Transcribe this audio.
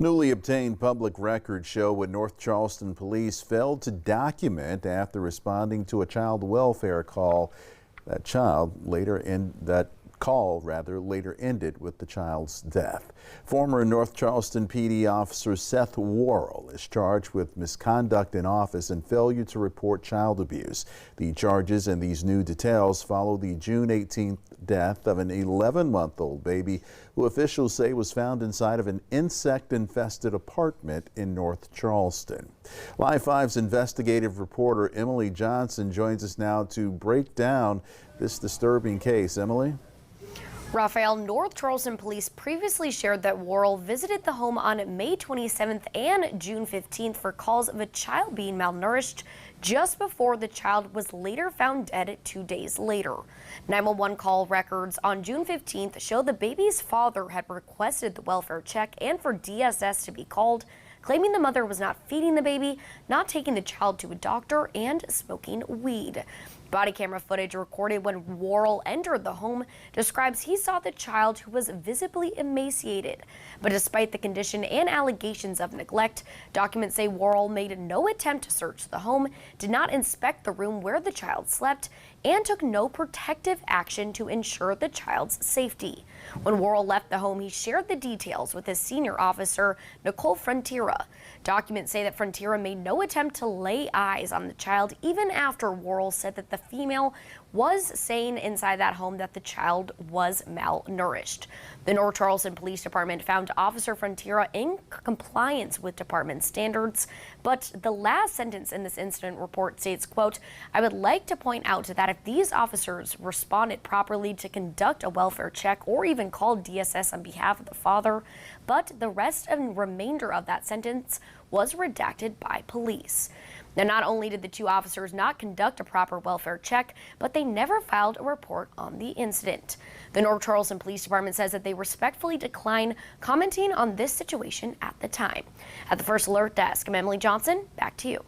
Newly obtained public records show what North Charleston police failed to document after responding to a child welfare call. That call later ended with the child's death. Former North Charleston PD officer Seth Worrell is charged with misconduct in office and failure to report child abuse. The charges and these new details follow the June 18th death of an 11-month-old baby who officials say was found inside of an insect-infested apartment in North Charleston. Live 5's investigative reporter Emily Johnson joins us now to break down this disturbing case. Emily? Raphael, North Charleston police previously shared that Worrell visited the home on May 27th and June 15th for calls of a child being malnourished just before the child was later found dead 2 days later. 911 call records on June 15th show the baby's father had requested the welfare check and for DSS to be called, claiming the mother was not feeding the baby, not taking the child to a doctor, and smoking weed. Body camera footage recorded when Worrell entered the home describes he saw the child who was visibly emaciated. But despite the condition and allegations of neglect, documents say Worrell made no attempt to search the home, did not inspect the room where the child slept, and took no protective action to ensure the child's safety. When Worrell left the home, he shared the details with his senior officer, Nicole Frontiera. Documents say that Frontiera made no attempt to lay eyes on the child even after Worrell said that the female was saying inside that home that the child was malnourished. The North Charleston Police Department found Officer Frontiera in compliance with department standards, but the last sentence in this incident report states, quote, "I would like to point out that if these officers responded properly to conduct a welfare check or even called DSS on behalf of the father, but the rest and remainder of that sentence was redacted by police." Now, not only did the two officers not conduct a proper welfare check, but they never filed a report on the incident. The North Charleston Police Department says that they respectfully decline commenting on this situation at the time. At the First Alert Desk, I'm Emily Johnson. Back to you.